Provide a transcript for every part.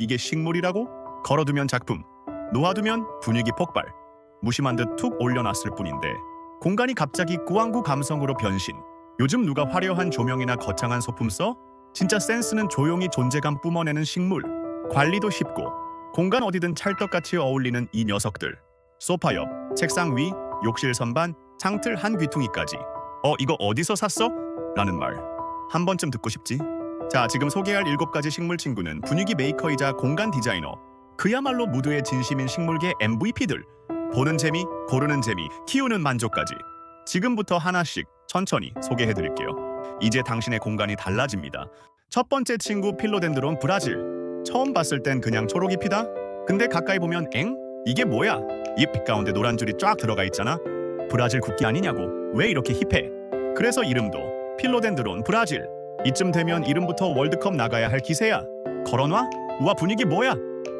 이게 식물이라고? 걸어두면 작품, 놓아두면 분위기 폭발. 무심한 듯 툭 올려놨을 뿐인데 공간이 갑자기 꾸안꾸 감성으로 변신. 요즘 누가 화려한 조명이나 거창한 소품 써? 진짜 센스는 조용히 존재감 뿜어내는 식물. 관리도 쉽고 공간 어디든 찰떡같이 어울리는 이 녀석들. 소파 옆, 책상 위, 욕실 선반, 창틀 한 귀퉁이까지. 이거 어디서 샀어? 라는 말 한 번쯤 듣고 싶지? 자, 지금 소개할 7가지 식물 친구는 분위기 메이커이자 공간 디자이너, 그야말로 무드의 진심인 식물계 MVP들. 보는 재미, 고르는 재미, 키우는 만족까지. 지금부터 하나씩 천천히 소개해드릴게요. 이제 당신의 공간이 달라집니다. 첫 번째 친구 필로덴드론 브라질. 처음 봤을 땐 그냥 초록이 피다? 근데 가까이 보면 엥? 이게 뭐야? 잎 가운데 노란 줄이 쫙 들어가 있잖아? 브라질 국기 아니냐고. 왜 이렇게 힙해? 그래서 이름도 필로덴드론 브라질. 이쯤 되면 이름부터 월드컵 나가야 할 기세야. 걸어놔? 우와, 분위기 뭐야?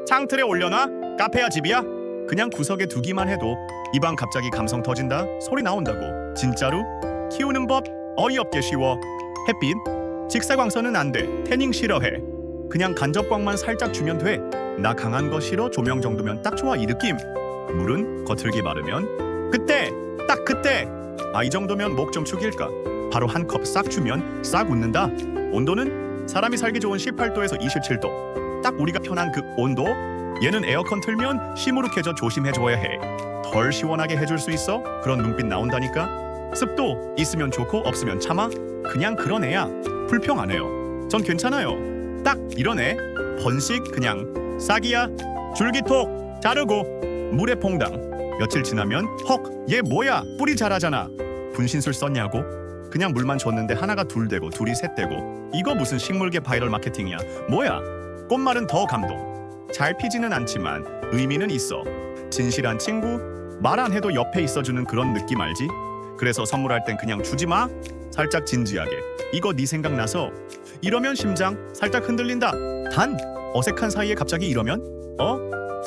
창틀에 올려놔? 카페야 집이야? 그냥 구석에 두기만 해도 이 방 갑자기 감성 터진다? 소리 나온다고. 진짜로? 키우는 법 어이없게 쉬워. 햇빛? 직사광선은 안 돼. 태닝 싫어해. 그냥 간접광만 살짝 주면 돼. 나 강한 거 싫어. 조명 정도면 딱 좋아. 이 느낌. 물은 거칠게 마르면 그때! 딱 그때! 이 정도면 목 좀 축일까? 바로 한 컵 싹 주면 싹 웃는다. 온도는 사람이 살기 좋은 18도에서 27도. 딱 우리가 편한 그 온도. 얘는 에어컨 틀면 시무룩해져 조심해줘야 해. 덜 시원하게 해줄 수 있어? 그런 눈빛 나온다니까. 습도 있으면 좋고 없으면 참아. 그냥 그런 애야. 불평 안 해요. 전 괜찮아요. 딱 이런 애. 번식 그냥 싹이야. 줄기톡 자르고 물에 퐁당. 며칠 지나면 헉, 얘 뭐야? 뿌리 자라잖아. 분신술 썼냐고? 그냥 물만 줬는데 하나가 둘 되고 둘이 셋 되고. 이거 무슨 식물계 바이럴 마케팅이야. 뭐야? 꽃말은 더 감동. 잘 피지는 않지만 의미는 있어. 진실한 친구. 말 안 해도 옆에 있어주는 그런 느낌 알지? 그래서 선물할 땐 그냥 주지 마. 살짝 진지하게. 이거 네 생각나서. 이러면 심장 살짝 흔들린다. 단 어색한 사이에 갑자기 이러면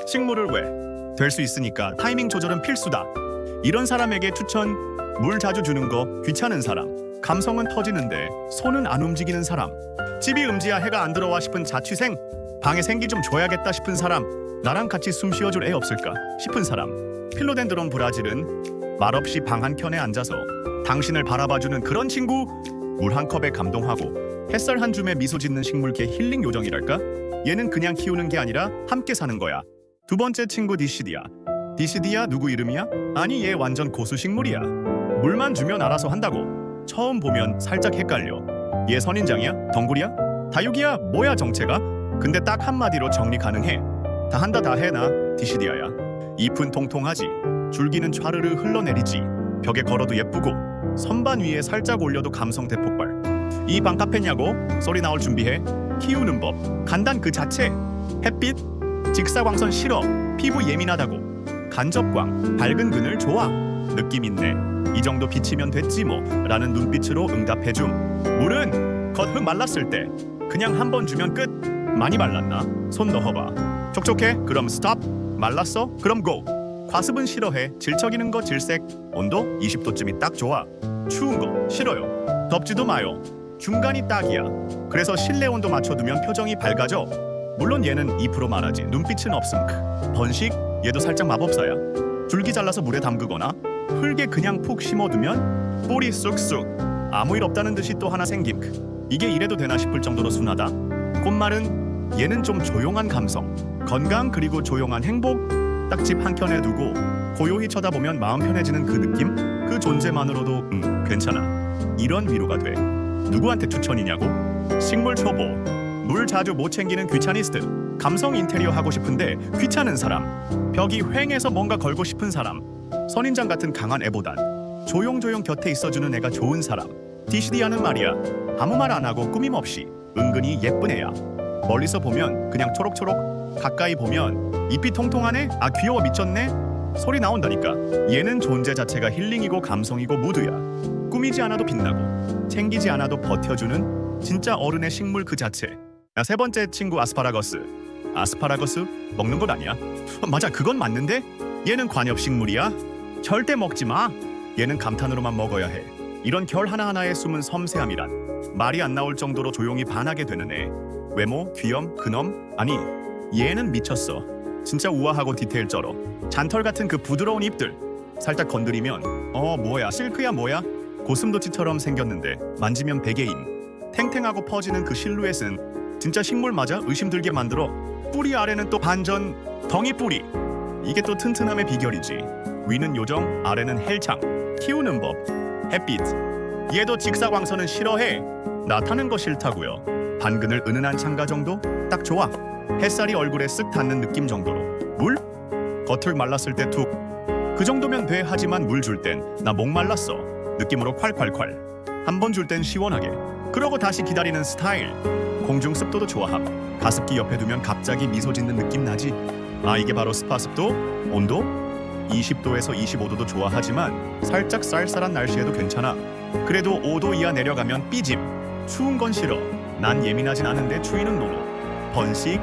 식물을 왜? 될 수 있으니까 타이밍 조절은 필수다. 이런 사람에게 추천. 물 자주 주는 거 귀찮은 사람. 감성은 터지는데 손은 안 움직이는 사람. 집이 음지야 해가 안 들어와 싶은 자취생. 방에 생기 좀 줘야겠다 싶은 사람. 나랑 같이 숨 쉬어줄 애 없을까 싶은 사람. 필로덴드론 브라질은 말없이 방 한켠에 앉아서 당신을 바라봐주는 그런 친구. 물 한 컵에 감동하고 햇살 한 줌에 미소 짓는 식물계 힐링 요정이랄까? 얘는 그냥 키우는 게 아니라 함께 사는 거야. 두 번째 친구 디시디아. 디시디아 누구 이름이야? 아니, 얘 완전 고수 식물이야. 물만 주면 알아서 한다고. 처음 보면 살짝 헷갈려. 얘 선인장이야? 덩굴이야? 다육이야? 뭐야 정체가? 근데 딱 한마디로 정리 가능해. 다 한다 다 해. 나 디시디아야. 잎은 통통하지. 줄기는 촤르르 흘러내리지. 벽에 걸어도 예쁘고 선반 위에 살짝 올려도 감성 대폭발. 이 방 카페냐고? 소리 나올 준비해. 키우는 법 간단 그 자체. 햇빛? 직사광선 싫어. 피부 예민하다고. 간접광 밝은 그늘 좋아. 느낌 있네. 이 정도 비치면 됐지 뭐 라는 눈빛으로 응답해줌. 물은 겉흙 말랐을 때 그냥 한 번 주면 끝. 많이 말랐나? 손 넣어봐. 촉촉해? 그럼 스톱. 말랐어? 그럼 고. 과습은 싫어해. 질척이는 거 질색. 온도 20도쯤이 딱 좋아. 추운 거 싫어요. 덥지도 마요. 중간이 딱이야. 그래서 실내 온도 맞춰두면 표정이 밝아져. 물론 얘는 2% 말하지 눈빛은 없음. 번식? 얘도 살짝 마법사야. 줄기 잘라서 물에 담그거나 흙에 그냥 푹 심어두면 뿌리 쑥쑥. 아무 일 없다는 듯이 또 하나 생김. 이게 이래도 되나 싶을 정도로 순하다. 꽃말은 얘는 좀 조용한 감성. 건강 그리고 조용한 행복. 딱 집 한켠에 두고 고요히 쳐다보면 마음 편해지는 그 느낌? 그 존재만으로도 괜찮아. 이런 위로가 돼. 누구한테 추천이냐고? 식물 초보. 물 자주 못 챙기는 귀차니스트. 감성 인테리어 하고 싶은데 귀찮은 사람. 벽이 휑해서 뭔가 걸고 싶은 사람. 선인장 같은 강한 애보단 조용조용 곁에 있어주는 애가 좋은 사람. 디시디아는 말이야. 아무 말 안 하고 꾸밈 없이 은근히 예쁜 애야. 멀리서 보면 그냥 초록초록. 가까이 보면 잎이 통통하네? 귀여워 미쳤네? 소리 나온다니까. 얘는 존재 자체가 힐링이고 감성이고 무드야. 꾸미지 않아도 빛나고 챙기지 않아도 버텨주는 진짜 어른의 식물 그 자체. 세 번째 친구 아스파라거스. 아스파라거스? 먹는 것 아니야? 맞아, 그건 맞는데? 얘는 관엽식물이야. 절대 먹지 마. 얘는 감탄으로만 먹어야 해. 이런 결 하나하나에 숨은 섬세함이란 말이 안 나올 정도로 조용히 반하게 되는 애. 외모, 귀염, 근엄? 아니, 얘는 미쳤어. 진짜 우아하고 디테일 쩔어. 잔털 같은 그 부드러운 잎들 살짝 건드리면 뭐야 실크야 뭐야? 고슴도치처럼 생겼는데 만지면 베개인. 탱탱하고 퍼지는 그 실루엣은 진짜 식물 맞아? 의심 들게 만들어. 뿌리 아래는 또 반전 덩이 뿌리. 이게 또 튼튼함의 비결이지. 위는 요정, 아래는 헬창. 키우는 법, 햇빛. 얘도 직사광선은 싫어해. 나 타는 거 싫다고요. 반그늘 은은한 창가 정도? 딱 좋아. 햇살이 얼굴에 쓱 닿는 느낌 정도로. 물? 겉을 말랐을 때 툭. 그 정도면 돼. 하지만 물 줄 땐 나 목 말랐어. 느낌으로 콸콸콸. 한 번 줄 땐 시원하게. 그러고 다시 기다리는 스타일. 공중 습도도 좋아함. 가습기 옆에 두면 갑자기 미소 짓는 느낌 나지? 아, 이게 바로 스파 습도? 온도? 20도에서 25도도 좋아하지만 살짝 쌀쌀한 날씨에도 괜찮아. 그래도 5도 이하 내려가면 삐짐. 추운 건 싫어. 난 예민하진 않은데 추위는 노노. 번식?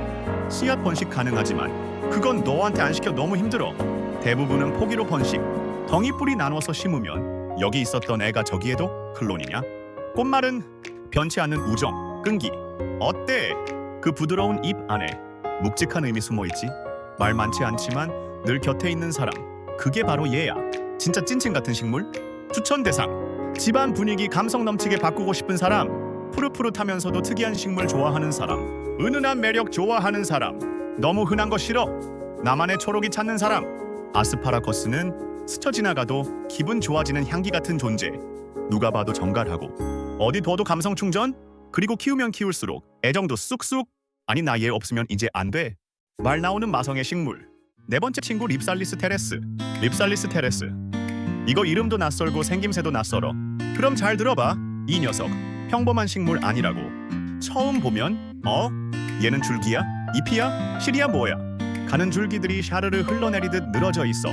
씨앗 번식 가능하지만 그건 너한테 안 시켜 너무 힘들어. 대부분은 포기로 번식. 덩이 뿌리 나눠서 심으면 여기 있었던 애가 저기에도 클론이냐? 꽃말은 변치 않는 우정, 끈기. 어때? 그 부드러운 잎 안에 묵직한 의미 숨어있지? 말 많지 않지만 늘 곁에 있는 사람. 그게 바로 얘야. 진짜 찐친 같은 식물? 추천 대상. 집안 분위기 감성 넘치게 바꾸고 싶은 사람. 푸릇푸릇하면서도 특이한 식물 좋아하는 사람. 은은한 매력 좋아하는 사람. 너무 흔한 거 싫어. 나만의 초록이 찾는 사람. 아스파라거스는 스쳐 지나가도 기분 좋아지는 향기 같은 존재. 누가 봐도 정갈하고 어디 둬도 감성 충전? 그리고 키우면 키울수록 애정도 쑥쑥. 아니 나 얘 없으면 이제 안 돼. 말 나오는 마성의 식물. 네 번째 친구 립살리스 테레스. 립살리스 테레스. 이거 이름도 낯설고 생김새도 낯설어. 그럼 잘 들어봐. 이 녀석 평범한 식물 아니라고. 처음 보면 얘는 줄기야? 잎이야? 실이야 뭐야? 가는 줄기들이 샤르르 흘러내리듯 늘어져 있어.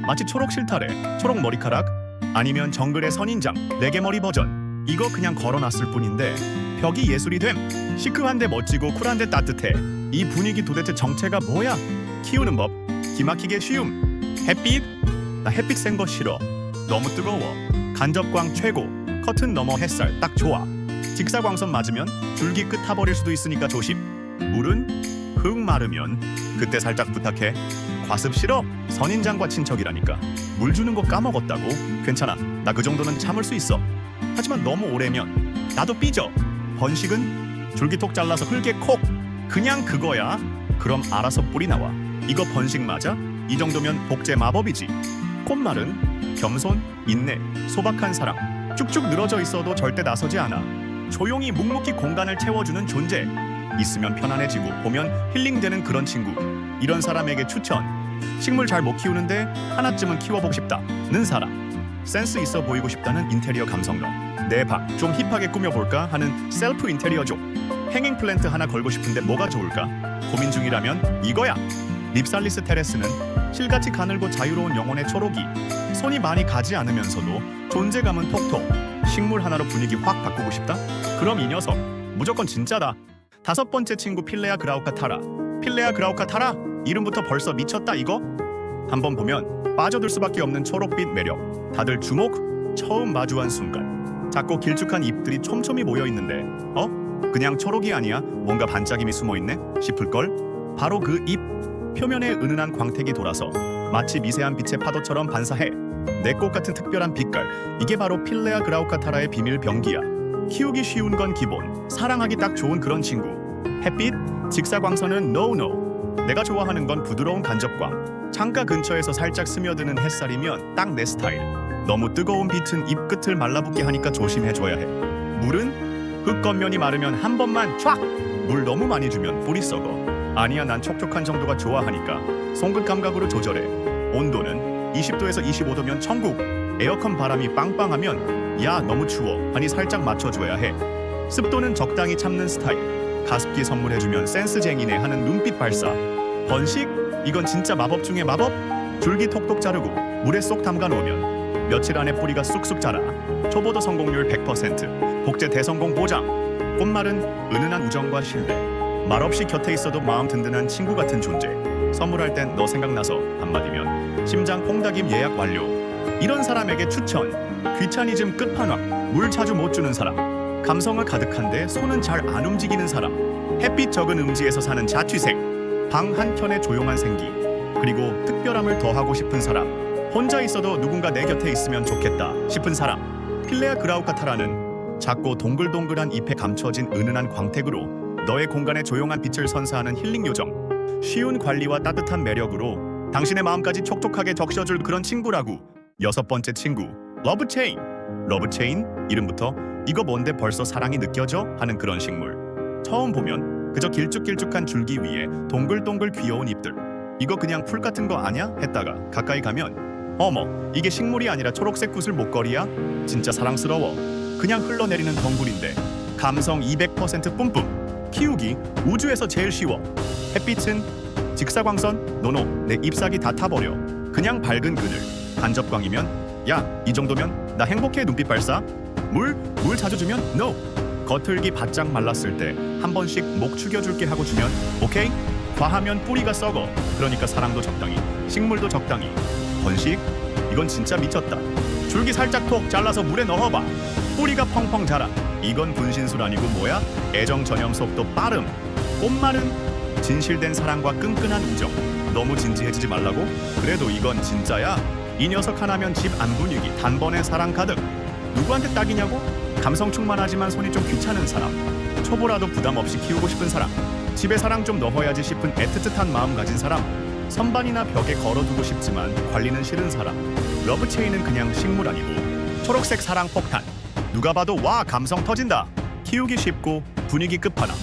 마치 초록 실타래, 초록 머리카락, 아니면 정글의 선인장, 레게머리 버전. 이거 그냥 걸어놨을 뿐인데 벽이 예술이 됨. 시크한데 멋지고 쿨한데 따뜻해. 이 분위기 도대체 정체가 뭐야? 키우는 법, 기막히게 쉬움. 햇빛? 나 햇빛 센 거 싫어. 너무 뜨거워. 간접광 최고. 커튼 너머 햇살 딱 좋아. 직사광선 맞으면 줄기 끝 타버릴 수도 있으니까 조심. 물은? 흙 마르면 그때 살짝 부탁해. 과습 싫어. 선인장과 친척이라니까. 물 주는 거 까먹었다고? 괜찮아. 나 그 정도는 참을 수 있어. 하지만 너무 오래면 나도 삐져. 번식은? 줄기 톡 잘라서 흙에 콕. 그냥 그거야. 그럼 알아서 뿌리 나와. 이거 번식 맞아? 이 정도면 복제 마법이지. 꽃말은 겸손, 인내, 소박한 사랑. 쭉쭉 늘어져 있어도 절대 나서지 않아. 조용히 묵묵히 공간을 채워주는 존재. 있으면 편안해지고 보면 힐링되는 그런 친구. 이런 사람에게 추천. 식물 잘 못 키우는데 하나쯤은 키워보고 싶다는 사람. 센스 있어 보이고 싶다는 인테리어 감성러. 내 방 좀 힙하게 꾸며볼까 하는 셀프 인테리어족. 행잉 플랜트 하나 걸고 싶은데 뭐가 좋을까? 고민 중이라면 이거야. 립살리스 테레스는 실같이 가늘고 자유로운 영혼의 초록이. 손이 많이 가지 않으면서도 존재감은 톡톡. 식물 하나로 분위기 확 바꾸고 싶다? 그럼 이 녀석 무조건 진짜다. 다섯 번째 친구 필레아 그라우카 타라. 필레아 그라우카 타라? 이름부터 벌써 미쳤다 이거? 한번 보면 빠져들 수밖에 없는 초록빛 매력. 다들 주목. 처음 마주한 순간 작고 길쭉한 잎들이 촘촘히 모여있는데 그냥 초록이 아니야? 뭔가 반짝임이 숨어있네? 싶을걸? 바로 그 잎 표면에 은은한 광택이 돌아서 마치 미세한 빛의 파도처럼 반사해. 내 꽃 같은 특별한 빛깔. 이게 바로 필레아 그라우카타라의 비밀 병기야. 키우기 쉬운 건 기본. 사랑하기 딱 좋은 그런 친구. 햇빛, 직사광선은 노. 내가 좋아하는 건 부드러운 간접광. 창가 근처에서 살짝 스며드는 햇살이면 딱 내 스타일. 너무 뜨거운 빛은 잎 끝을 말라붙게 하니까 조심해줘야 해. 물은? 흙 겉면이 마르면 한 번만 촥! 물 너무 많이 주면 뿌리 썩어. 아니야 난 촉촉한 정도가 좋아하니까 송긋 감각으로 조절해. 온도는 20도에서 25도면 천국. 에어컨 바람이 빵빵하면 야 너무 추워 하니 살짝 맞춰줘야 해. 습도는 적당히 참는 스타일. 가습기 선물해주면 센스쟁이네 하는 눈빛 발사. 번식? 이건 진짜 마법 중의 마법? 줄기 톡톡 자르고 물에 쏙 담가 놓으면 며칠 안에 뿌리가 쑥쑥 자라. 초보도 성공률 100%. 복제 대성공 보장. 꽃말은 은은한 우정과 신뢰. 말없이 곁에 있어도 마음 든든한 친구 같은 존재. 선물할 땐 너 생각나서 한마디면 심장 콩닥임 예약 완료. 이런 사람에게 추천. 귀차니즘 끝판왕. 물 자주 못 주는 사람. 감성을 가득한데 손은 잘 안 움직이는 사람. 햇빛 적은 음지에서 사는 자취생. 방 한켠에 조용한 생기, 그리고 특별함을 더하고 싶은 사람, 혼자 있어도 누군가 내 곁에 있으면 좋겠다 싶은 사람. 필레아 그라우카타라는 작고 동글동글한 잎에 감춰진 은은한 광택으로 너의 공간에 조용한 빛을 선사하는 힐링 요정. 쉬운 관리와 따뜻한 매력으로 당신의 마음까지 촉촉하게 적셔줄 그런 친구라고. 여섯 번째 친구, 러브체인. 러브체인, 이름부터 이거 뭔데 벌써 사랑이 느껴져? 하는 그런 식물. 처음 보면 그저 길쭉길쭉한 줄기 위에 동글동글 귀여운 잎들. 이거 그냥 풀 같은 거 아냐? 했다가 가까이 가면 어머, 이게 식물이 아니라 초록색 구슬 목걸이야? 진짜 사랑스러워. 그냥 흘러내리는 덩굴인데 감성 200% 뿜뿜. 키우기 우주에서 제일 쉬워. 햇빛은 직사광선? 노노, 내 잎사귀 다 타버려. 그냥 밝은 그늘, 간접광이면 야, 이 정도면 나 행복해. 눈빛 발사. 물 자주 주면 NO. 겉흙이 바짝 말랐을 때 한 번씩 목 축여줄게 하고 주면 오케이. 과하면 뿌리가 썩어. 그러니까 사랑도 적당히, 식물도 적당히. 번식? 이건 진짜 미쳤다. 줄기 살짝 톡 잘라서 물에 넣어봐. 뿌리가 펑펑 자라. 이건 분신술 아니고 뭐야? 애정 전염 속도 빠름. 꽃말은 진실된 사랑과 끈끈한 우정. 너무 진지해지지 말라고? 그래도 이건 진짜야. 이 녀석 하나면 집 안 분위기 단번에 사랑 가득. 누구한테 딱이냐고? 감성 충만하지만 손이 좀 귀찮은 사람. 초보라도 부담 없이 키우고 싶은 사람. 집에 사랑 좀 넣어야지 싶은 애틋한 마음 가진 사람. 선반이나 벽에 걸어두고 싶지만 관리는 싫은 사람. 러브체인은 그냥 식물 아니고 초록색 사랑 폭탄. 누가 봐도 와, 감성 터진다. 키우기 쉽고 분위기 끝판왕.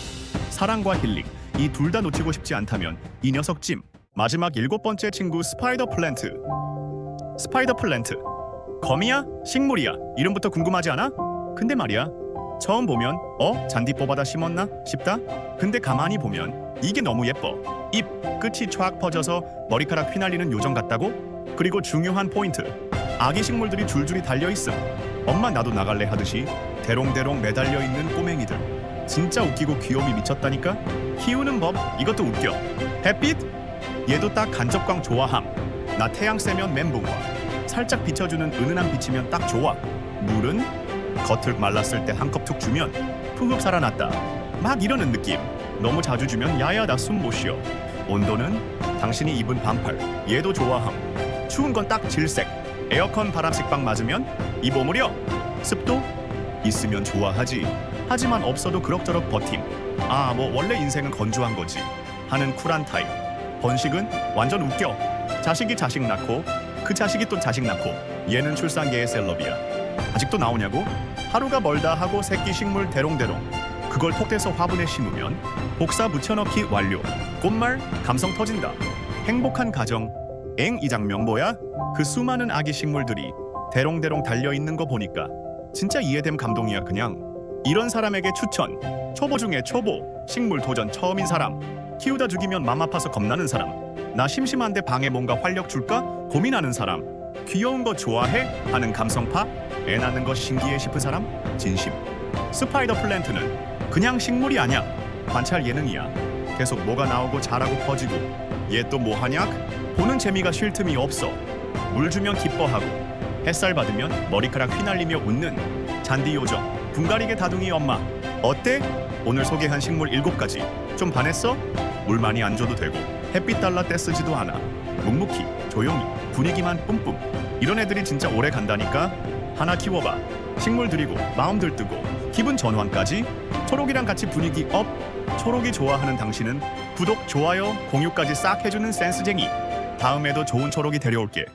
사랑과 힐링, 이 둘 다 놓치고 싶지 않다면 이 녀석 찜. 마지막 일곱 번째 친구, 스파이더 플랜트. 스파이더 플랜트. 거미야? 식물이야? 이름부터 궁금하지 않아? 근데 말이야, 처음 보면 잔디 뽑아다 심었나 싶다. 근데 가만히 보면 이게 너무 예뻐. 잎 끝이 촥 퍼져서 머리카락 휘날리는 요정 같다고? 그리고 중요한 포인트, 아기 식물들이 줄줄이 달려있음. 엄마 나도 나갈래 하듯이 대롱대롱 매달려 있는 꼬맹이들. 진짜 웃기고 귀여움이 미쳤다니까. 키우는 법 이것도 웃겨. 햇빛? 얘도 딱 간접광 좋아함. 나 태양 쐬면 멘붕 와. 살짝 비춰주는 은은한 빛이면 딱 좋아. 물은 겉을 말랐을 때 한 컵 툭 주면 푸흡 살아났다. 막 이러는 느낌. 너무 자주 주면 야야 나 숨 못 쉬어. 온도는 당신이 입은 반팔. 얘도 좋아함. 추운 건 딱 질색. 에어컨 바람 식빵 맞으면 입 오므려. 습도? 있으면 좋아하지. 하지만 없어도 그럭저럭 버팀. 아, 뭐 원래 인생은 건조한 거지 하는 쿨한 타입. 번식은 완전 웃겨. 자식이 자식 낳고 그 자식이 또 자식 낳고. 얘는 출산계의 셀럽이야. 아직도 나오냐고? 하루가 멀다 하고 새끼 식물 대롱대롱. 그걸 톡대서 화분에 심으면 복사 붙여넣기 완료. 꽃말 감성 터진다. 행복한 가정. 이 장면 뭐야? 그 수많은 아기 식물들이 대롱대롱 달려있는 거 보니까 진짜 이해됨 감동이야 그냥. 이런 사람에게 추천. 초보 중에 초보. 식물 도전 처음인 사람. 키우다 죽이면 맘 아파서 겁나는 사람. 나 심심한데 방에 뭔가 활력 줄까? 고민하는 사람. 귀여운 거 좋아해? 하는 감성파? 애 낳는 거 신기해 싶은 사람? 진심. 스파이더 플랜트는 그냥 식물이 아니야. 관찰 예능이야. 계속 뭐가 나오고 자라고 퍼지고. 얘 또 뭐하냐? 보는 재미가 쉴 틈이 없어. 물 주면 기뻐하고 햇살 받으면 머리카락 휘날리며 웃는 잔디 요정. 분갈이게 다둥이 엄마. 어때? 오늘 소개한 식물 7가지 좀 반했어? 물 많이 안 줘도 되고 햇빛 달라 떼쓰지도 않아. 묵묵히 조용히 분위기만 뿜뿜. 이런 애들이 진짜 오래 간다니까. 하나 키워봐. 식물 들이고 마음 들뜨고 기분 전환까지. 초록이랑 같이 분위기 업. 초록이 좋아하는 당신은 구독, 좋아요, 공유까지 싹 해주는 센스쟁이. 다음에도 좋은 초록이 데려올게.